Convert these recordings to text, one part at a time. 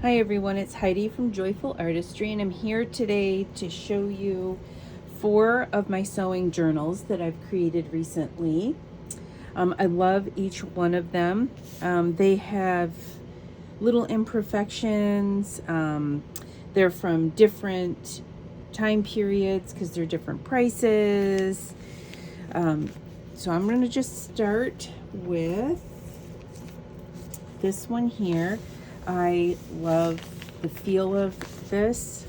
Hi everyone, it's Heidi from Joyful Artistry, and I'm here today to show you 4 of my sewing journals that I've created recently. I love each one of them. They have little imperfections. They're from different time periods because they're different prices. So I'm going to just start with this one here. I love the feel of this.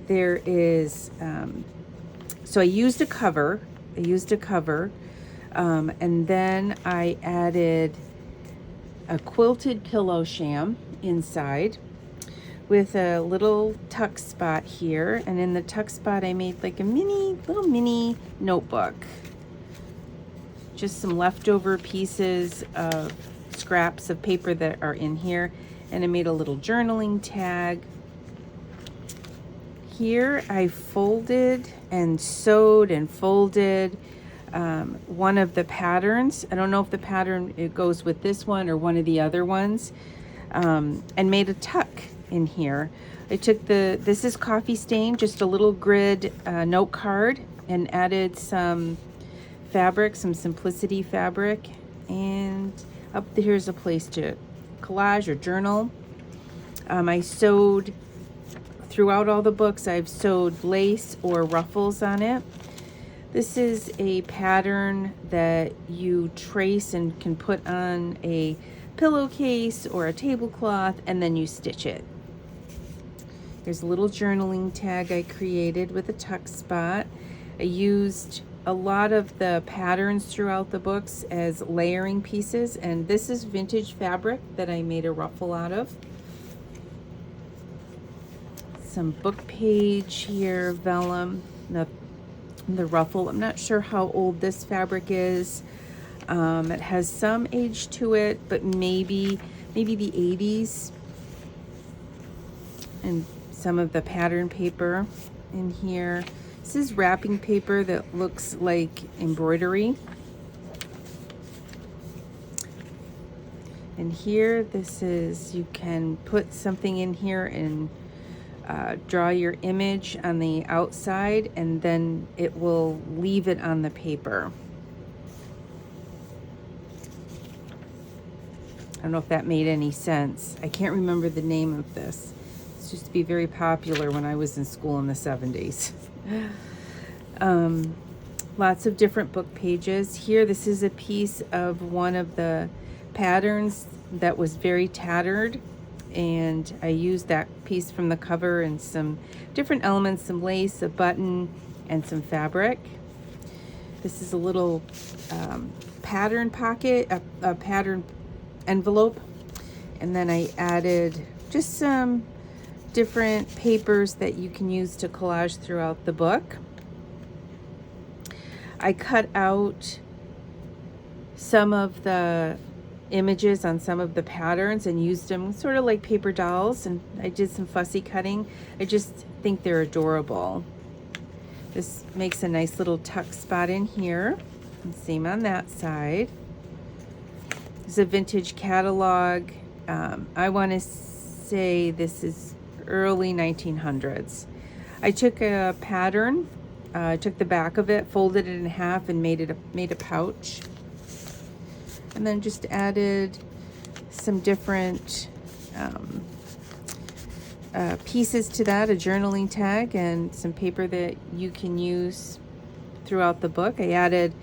There is, so I used a cover. And then I added a quilted pillow sham inside with a little tuck spot here. And in the tuck spot, I made like a little mini notebook. Just some leftover pieces of scraps of paper that are in here, and I made a little journaling tag. Here I folded and sewed and folded one of the patterns. I don't know if the pattern it goes with this one or one of the other ones, and made a tuck in here. I took this is coffee stain, just a little grid note card, and added some fabric, some simplicity fabric, and up here's a place to collage or journal. I sewed throughout all the books. I've sewed lace or ruffles on it. This is a pattern that you trace and can put on a pillowcase or a tablecloth, and then you stitch it. There's a little journaling tag I created with a tuck spot. I used a lot of the patterns throughout the books as layering pieces, and this is vintage fabric that I made a ruffle out of. Some book page here, vellum, the ruffle. I'm not sure how old this fabric is. It has some age to it, but maybe the 80s. And some of the pattern paper in here. This is wrapping paper that looks like embroidery. And here, this is, you can put something in here and draw your image on the outside, and then it will leave it on the paper. I don't know if that made any sense. I can't remember the name of this. It used to be very popular when I was in school in the 70s. Lots of different book pages. Here, this is a piece of one of the patterns that was very tattered, and I used that piece from the cover and some different elements, some lace, a button, and some fabric. This is a little pattern pocket, a pattern envelope, and then I added just some different papers that you can use to collage throughout the book. I cut out some of the images on some of the patterns and used them sort of like paper dolls, and I did some fussy cutting. I just think they're adorable. This makes a nice little tuck spot in here, and same on that side. It's a vintage catalog. I want to say this is early 1900s. I took a pattern, took the back of it, folded it in half, and made a pouch. And then just added some different pieces to that, a journaling tag, and some paper that you can use throughout the book. I added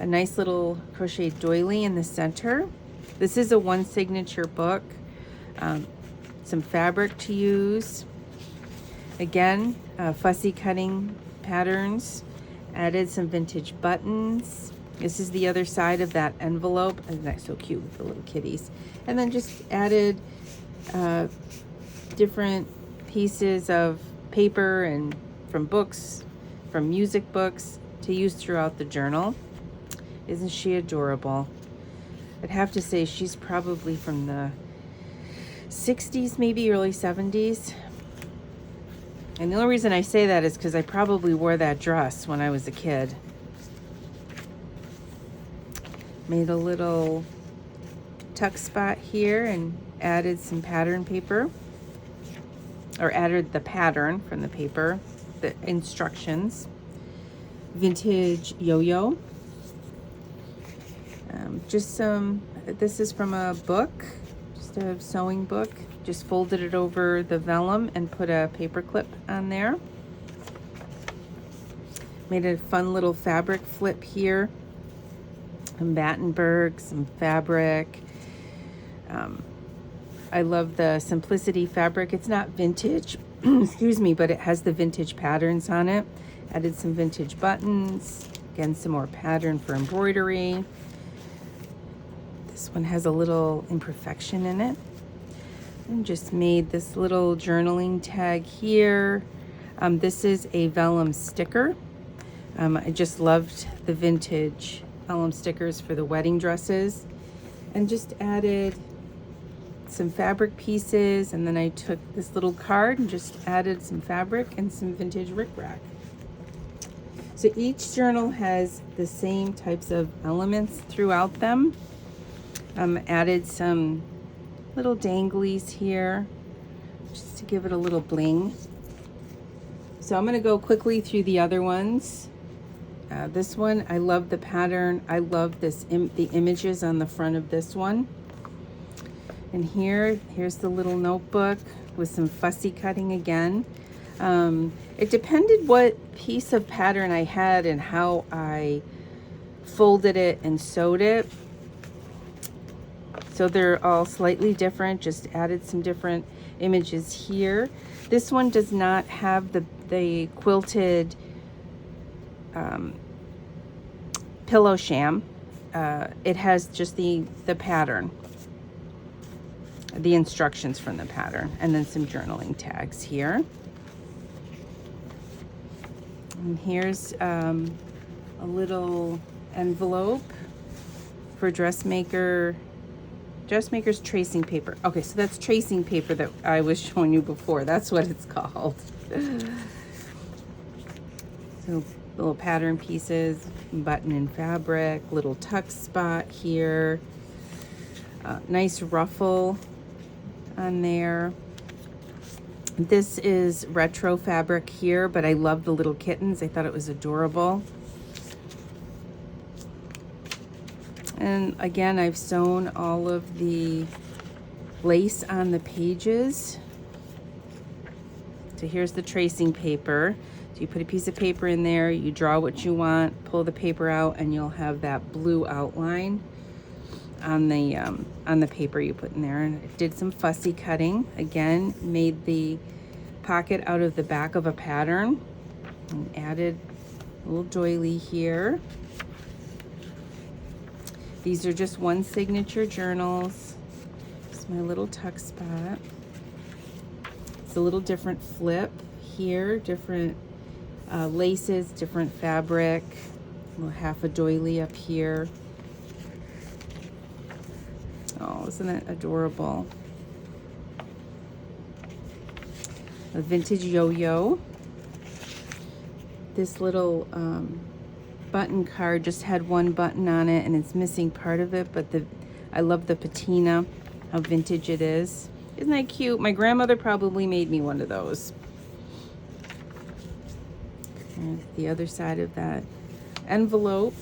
a nice little crochet doily in the center. This is a one signature book. Some fabric to use. Again, fussy cutting patterns. Added some vintage buttons. This is the other side of that envelope. Isn't that so cute with the little kitties? And then just added different pieces of paper and from books, from music books, to use throughout the journal. Isn't she adorable? I'd have to say she's probably from the 60s, maybe early 70s. And the only reason I say that is because I probably wore that dress when I was a kid. Made a little tuck spot here and added some pattern paper. or added the pattern from the paper, the instructions. Vintage yo-yo. Just some, this is from a book, just a sewing book. Just folded it over the vellum and put a paper clip on there. Made a fun little fabric flip here. Some Battenberg, some fabric. I love the Simplicity fabric. It's not vintage, excuse me, but it has the vintage patterns on it. Added some vintage buttons. Again, some more pattern for embroidery. This one has a little imperfection in it. And just made this little journaling tag here. This is a vellum sticker. I just loved the vintage vellum stickers for the wedding dresses. And just added some fabric pieces, and then I took this little card and just added some fabric and some vintage rickrack. So each journal has the same types of elements throughout them. Added some little danglies here just to give it a little bling. So I'm going to go quickly through the other ones. This one, I love the pattern. I love this the images on the front of this one. And here's the little notebook with some fussy cutting again. It depended what piece of pattern I had and how I folded it and sewed it. So they're all slightly different, just added some different images here. This one does not have the quilted pillow sham. It has just the pattern, the instructions from the pattern, and then some journaling tags here. And here's a little envelope for dressmaker's tracing paper. Okay, so that's tracing paper that I was showing you before. That's what it's called. So little pattern pieces, button and fabric, little tuck spot here, nice ruffle on there. This is retro fabric here, but I love the little kittens. I thought it was adorable. And again, I've sewn all of the lace on the pages. So here's the tracing paper. So you put a piece of paper in there, you draw what you want, pull the paper out, and you'll have that blue outline on the paper you put in there. And I did some fussy cutting. Again, made the pocket out of the back of a pattern and added a little doily here. These are just one signature journals. It's my little tuck spot. It's a little different flip here, different laces, different fabric. A little half a doily up here. Oh, isn't it adorable? A vintage yo-yo. This little button card just had one button on it and it's missing part of it, but I love the patina, how vintage it is. Isn't that cute? My grandmother probably made me one of those. And the other side of that envelope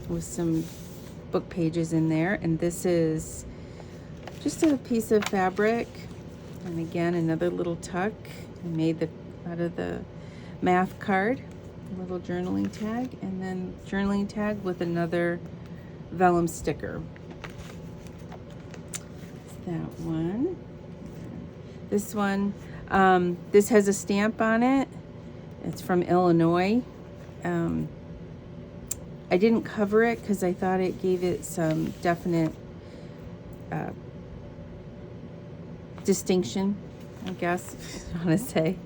with some book pages in there, and this is just a piece of fabric, and again another little tuck. I made out of the math card, a little journaling tag, and then journaling tag with another vellum sticker. That one. This one, this has a stamp on it. It's from Illinois. I didn't cover it because I thought it gave it some definite distinction, I guess I want to say.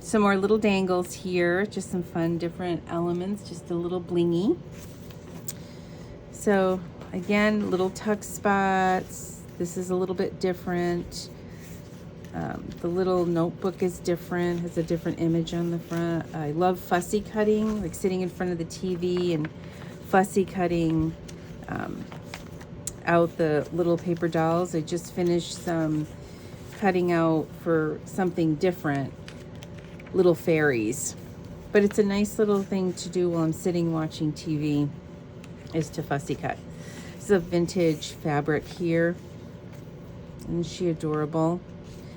Some more little dangles here, just some fun different elements, just a little blingy. So again, little tuck spots. This is a little bit different. The little notebook is different, has a different image on the front. I love fussy cutting, like sitting in front of the TV and fussy cutting out the little paper dolls. I just finished some cutting out for something different, little fairies. But it's a nice little thing to do while I'm sitting watching TV, is to fussy cut. This is a vintage fabric here. Isn't she adorable?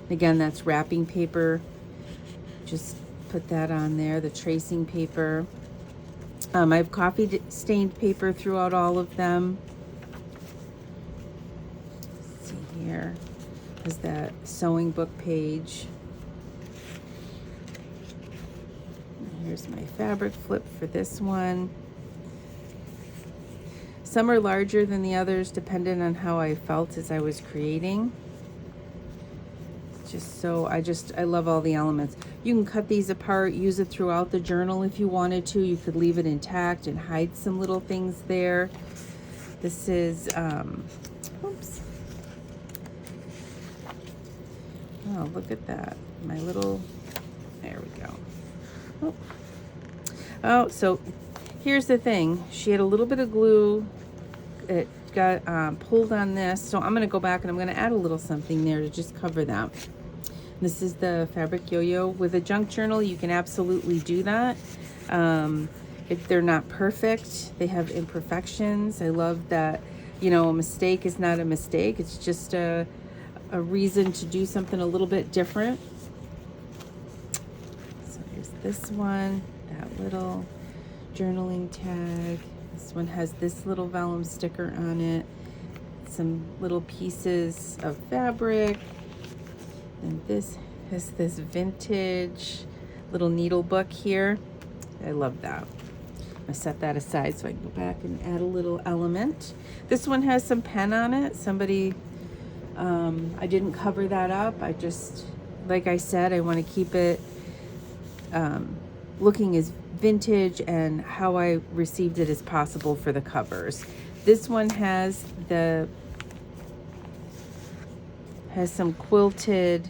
Again, that's wrapping paper. Just put that on there, the tracing paper. I have coffee stained paper throughout all of them. Let's see here. Is that sewing book page. Here's my fabric flip for this one. Some are larger than the others, depending on how I felt as I was creating. I love all the elements. You can cut these apart, use it throughout the journal if you wanted to. You could leave it intact and hide some little things there. This is, oops. Oh, look at that. My little, there we go. Oh, so here's the thing. She had a little bit of glue. It got pulled on this. So I'm going to go back and I'm going to add a little something there to just cover that. This is the fabric yo-yo. With a junk journal, you can absolutely do that. If they're not perfect, they have imperfections. I love that, you know, a mistake is not a mistake. It's just a reason to do something a little bit different. So here's this one, that little journaling tag. This one has this little vellum sticker on it. Some little pieces of fabric. And this has this vintage little needle book here. I love that. I'm gonna set that aside so I can go back and add a little element. This one has some pen on it. Somebody, I didn't cover that up. I just, like I said, I want to keep it looking as vintage and how I received it as possible for the covers. This one has some quilted,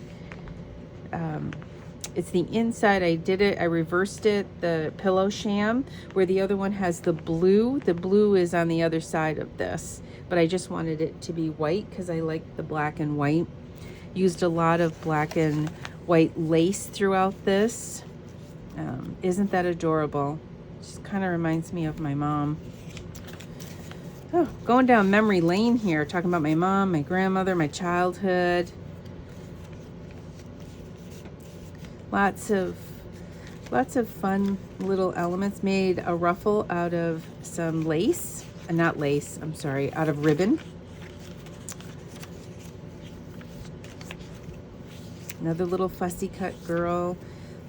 it's the inside. I reversed it, the pillow sham, where the other one has the blue. The blue is on the other side of this, but I just wanted it to be white because I like the black and white. Used a lot of black and white lace throughout this. Isn't that adorable? Just kind of reminds me of my mom. Oh, going down memory lane here, talking about my mom, my grandmother, my childhood. Lots of fun little elements. Made a ruffle out of some lace, not lace, I'm sorry, out of ribbon. Another little fussy cut girl,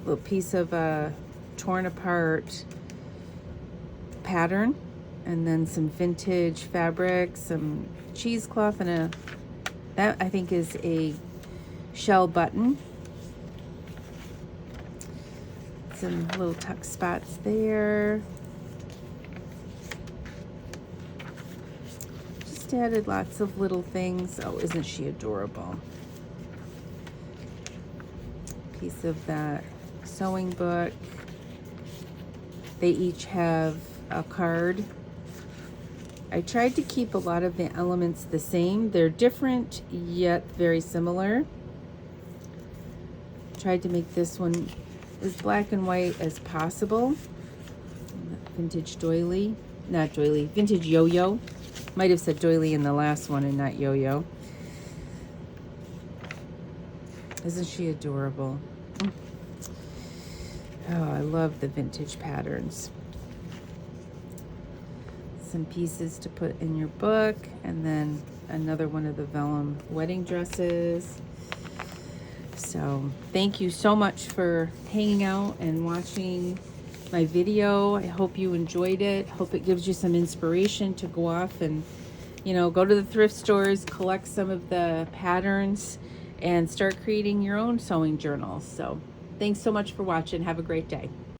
little piece of torn apart pattern. And then some vintage fabric, some cheesecloth, and that I think is a shell button. Some little tuck spots there. Just added lots of little things. Oh, isn't she adorable? Piece of that sewing book. They each have a card. I tried to keep a lot of the elements the same. They're different, yet very similar. Tried to make this one as black and white as possible. Vintage doily, not doily, vintage yo-yo. Might have said doily in the last one and not yo-yo. Isn't she adorable? Oh, I love the vintage patterns. Some pieces to put in your book, and then another one of the vellum wedding dresses. So thank you so much for hanging out and watching my video. I hope you enjoyed it. Hope it gives you some inspiration to go off and, you know, go to the thrift stores, collect some of the patterns, and start creating your own sewing journals. So thanks so much for watching. Have a great day.